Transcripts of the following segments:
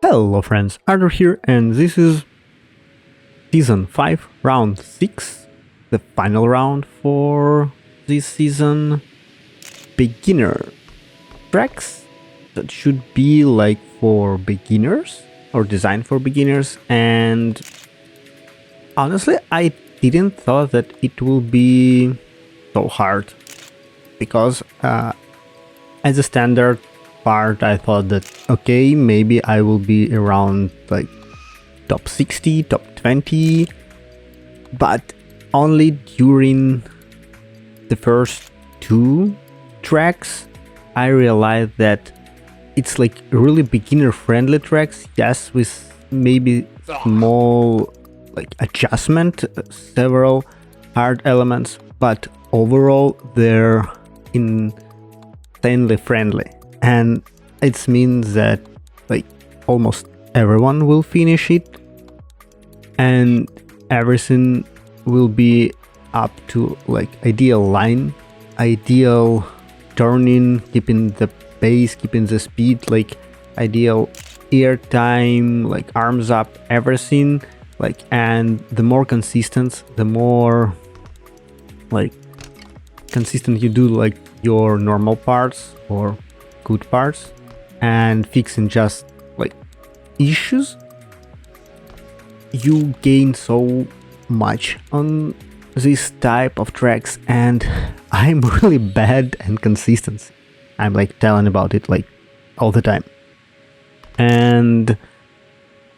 Hello friends, Arthur here, and this is Season 5, Round 6, the final round for this season. Beginner tracks that should be like for beginners, or designed for beginners, and honestly I didn't thought that it will be so hard, because as a standard part I thought that okay, maybe I will be around like top 60, top 20, but only during the first two tracks I realized that it's like really beginner friendly tracks, yes, with maybe small like adjustment, several hard elements, but overall they're insanely friendly. And it means that like almost everyone will finish it, and everything will be up to like ideal line, ideal turning, keeping the pace, keeping the speed, like ideal air time, like arms up, everything. Like, and the more consistent, the more like consistent you do like your normal parts or good parts, and fixing just like issues, you gain so much on this type of tracks. And I'm really bad and consistent. I'm like telling about it like all the time, and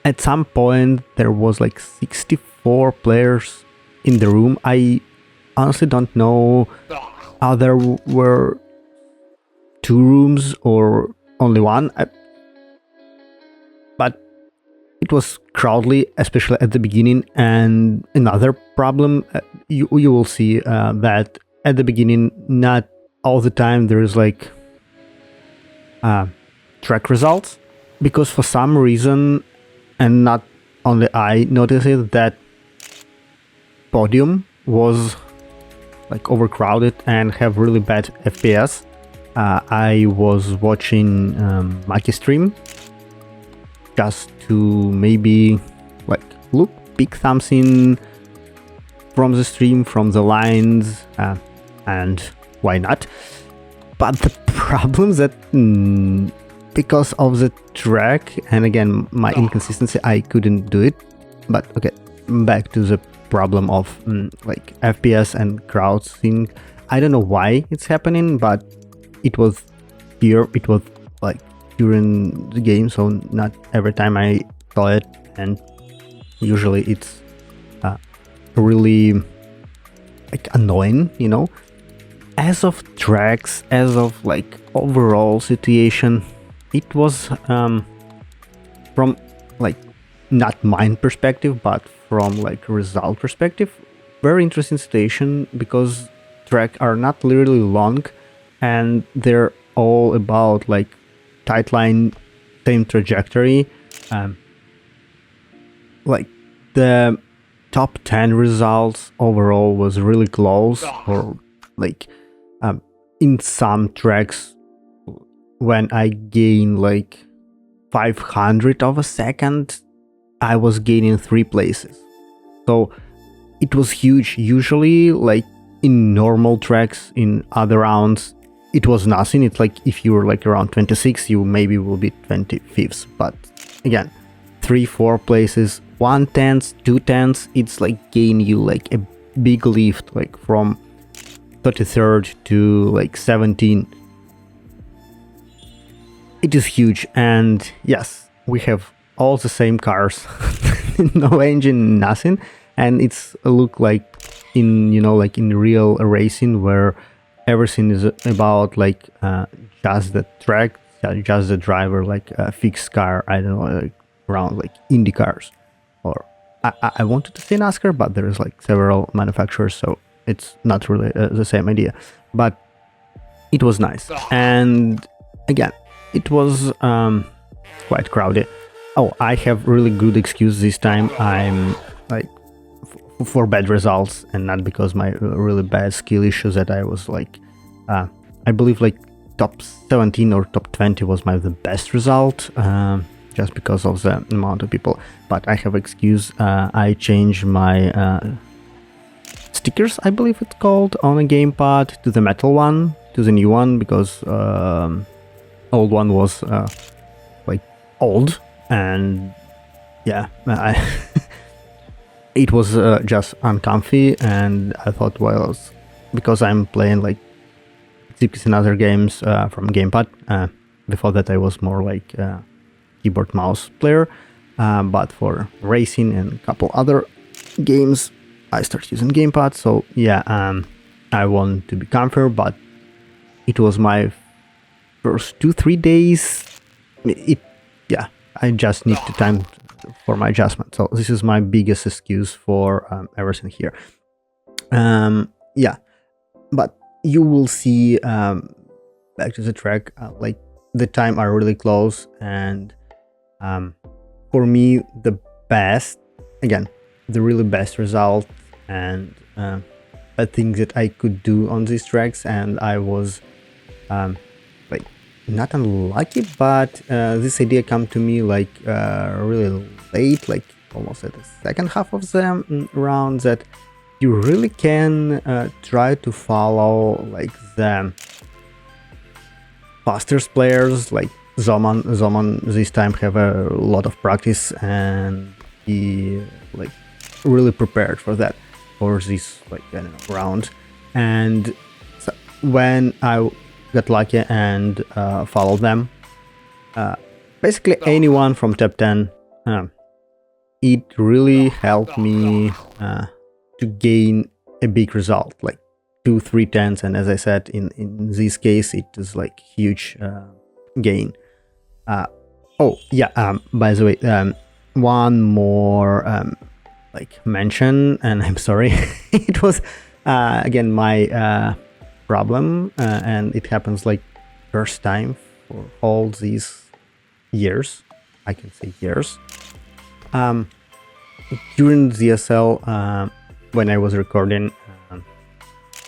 at some point there was like 64 players in the room. I honestly don't know how there were two rooms or only one, but it was crowdly, especially at the beginning. And another problem, you will see that at the beginning not all the time there is like track results, because for some reason, and not only I noticed it, that podium was like overcrowded and have really bad FPS. I was watching Maki stream just to maybe like pick something from the stream, from the lines, and why not? But the problem that because of the track and again my inconsistency, I couldn't do it. But okay, back to the problem of like FPS and crowd thing. I don't know why it's happening, but it was here, it was like during the game, so not every time I saw it, and usually it's really like annoying, you know. As of tracks, as of like overall situation, it was from like not mine perspective, but from like result perspective, very interesting situation, because track are not literally long, and they're all about like tight line, same trajectory. Like the top 10 results overall was really close, or like in some tracks when I gain like 500 of a second, I was gaining 3 places. So it was huge. Usually like in normal tracks in other rounds it was nothing. It's like if you were like around 26, you maybe will be 25th, but again 3-4 places, 1/10, 2/10, it's like gain you like a big lift, like from 33rd to like 17. It is huge. And yes, we have all the same cars, no engine, nothing, and it's look like in, you know, like in real racing where everything is about like just the track, just the driver, like a fixed car. I don't know, like around like Indy cars, or I wanted to say NASCAR, but there is like several manufacturers, so it's not really the same idea. But it was nice, and again it was quite crowded. Oh, I have really good excuse this time. I'm like for bad results, and not because my really bad skill issues, that I was like I believe like top 17 or top 20 was the best result. just because of the amount of people. But I have excuse. I changed my stickers, I believe it's called, on a gamepad to the metal one, to the new one, because old one was like old, and yeah, it was just uncomfy, and I thought, well, because I'm playing like Zipkis and other games from gamepad. Before that, I was more like keyboard mouse player, but for racing and a couple other games, I started using gamepad. So yeah, I want to be comfortable, but it was my first 2-3 days. Yeah, I just need the time for my adjustment. So this is my biggest excuse for everything here. Yeah, but you will see back to the track, like the time are really close, and for me the best, again, the really best result and a thing that I could do on these tracks, and I was like not unlucky, but this idea come to me like really late, like almost at the second half of the round, that you really can try to follow like the fastest players, like Zoman. Zoman this time have a lot of practice, and he like really prepared for that, for this, like, I don't know, round. And so when I got lucky and followed them, basically anyone from top 10, it really helped me to gain a big result, like 2-3 tenths, and as I said, in this case it is like huge gain. Oh yeah, by the way, one more like mention, and I'm sorry, it was again my problem, and it happens like first time for all these years, I can say years. During ZSL, when I was recording,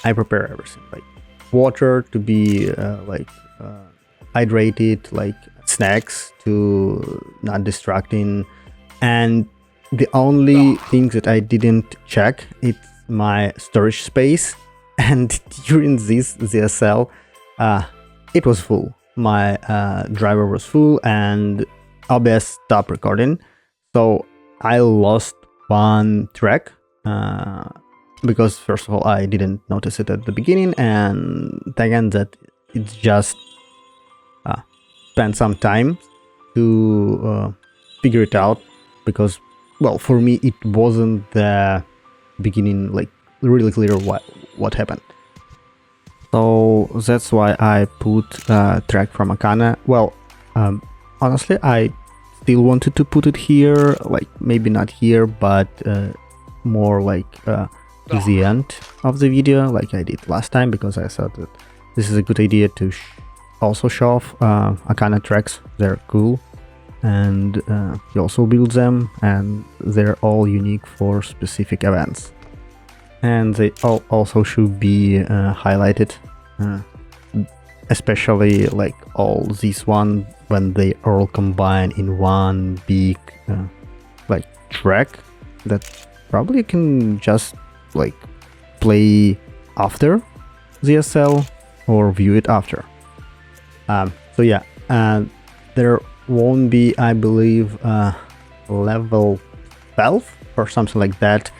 I prepare everything, like water to be hydrated, like snacks to not distracting, and the only thing that I didn't check is my storage space, and during this ZSL it was full. My driver was full and OBS stopped recording, so I lost one track because first of all I didn't notice it at the beginning, and second that it's just spent some time to figure it out, because, well, for me it wasn't the beginning like really clear what happened. So that's why I put track from Akana. Well, honestly, I still wanted to put it here, like maybe not here, but more like to the end of the video, like I did last time, because I thought that this is a good idea to also show off Akana tracks. They're cool, and you also build them, and they're all unique for specific events, and they all also should be highlighted, especially like all these one when they all combine in one big like track that probably you can just like play after ZSL or view it after. So yeah, there won't be, I believe, level 12 or something like that.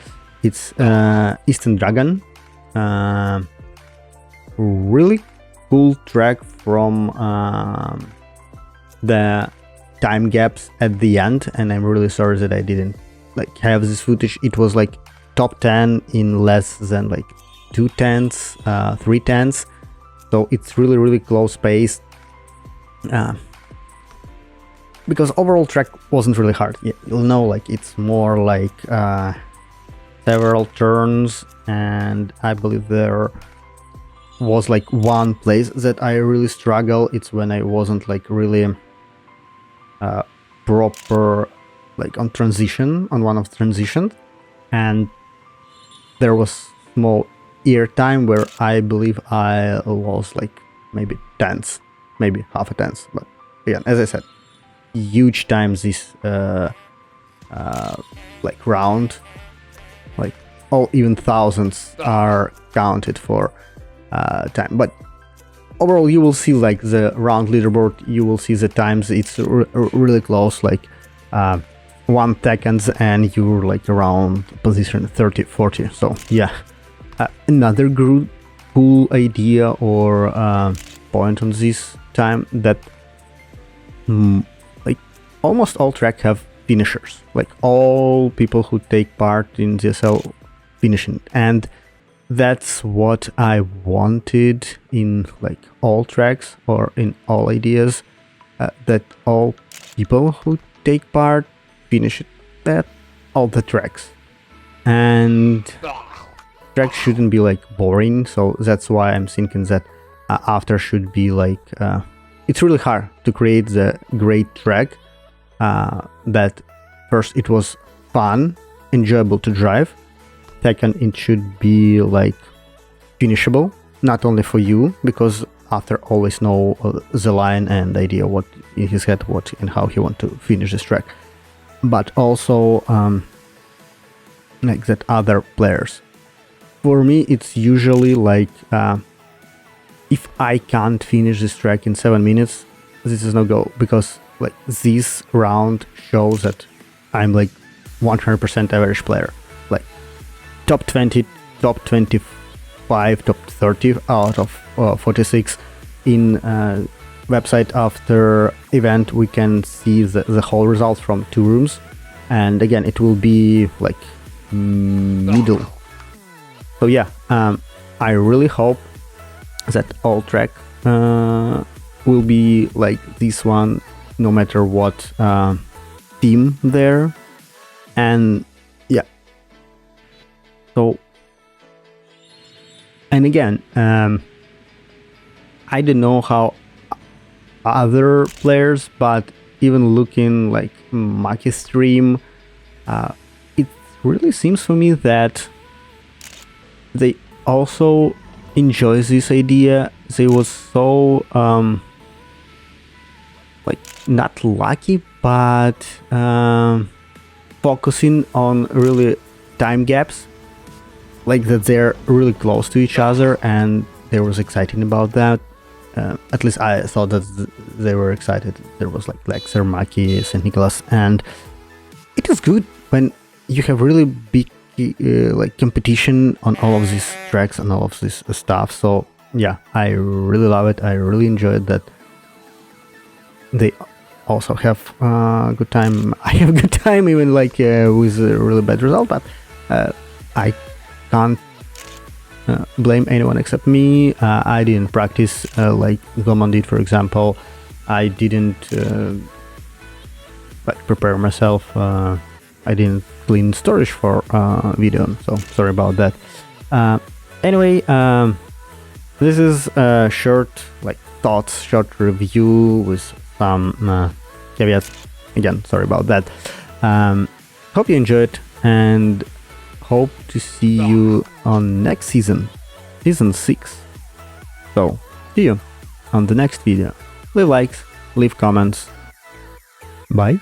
It's Eastern Dragon, really cool track from the time gaps at the end, and I'm really sorry that I didn't like have this footage. It was like top 10 in less than like 2 tenths, 3 tenths, so it's really close pace. Because overall track wasn't really hard. You'll know, like it's more like several turns, and I believe there was like one place that I really struggle. It's when I wasn't like really proper like on transition, on one of the transitions, and there was small ear time where I believe I lost like maybe tenths, maybe half a tenth. But again, as I said, huge times this like round, like all even thousands are counted for time. But overall, you will see like the round leaderboard, you will see the times, it's really close, like 1 second and you're like around position 30-40. So yeah, another cool idea or point on this time that like almost all track have finishers, like all people who take part in ZSL finishing, and that's what I wanted in like all tracks or in all ideas, that all people who take part finish it at all the tracks, and tracks shouldn't be like boring. So that's why I'm thinking that after should be like it's really hard to create the great track that first it was fun, enjoyable to drive. Second, it should be like finishable, not only for you, because after always know the line and idea what in his head, what and how he want to finish this track, but also like that other players. For me, it's usually like if I can't finish this track in 7 minutes, this is no go, because like this round shows that I'm like 100% average player, like top 20, top 25, top 30 out of 46. In website after event we can see the whole results from 2 rooms, and again it will be like middle. So yeah, I really hope that all track will be like this one, no matter what team there. And yeah, so, and again, I don't know how other players, but even looking like Maki's stream, it really seems for me that they also enjoy this idea. They was so like not lucky, but focusing on really time gaps, like that they're really close to each other, and they was exciting about that. At least I thought that they were excited. There was like Lexer, Maki, St. Nicholas, and it is good when you have really big like competition on all of these tracks and all of this stuff. So yeah, I really love it. I really enjoyed that. They also have good time. I have good time even like with a really bad result, but I can't blame anyone except me. I didn't practice like Goman did, for example. I didn't like prepare myself. I didn't clean storage for video, so sorry about that. Anyway, this is a short like thoughts, short review with some caveats. Again, sorry about that. Hope you enjoyed, and hope to see you on next season 6. So see you on the next video. Leave likes, leave comments. Bye.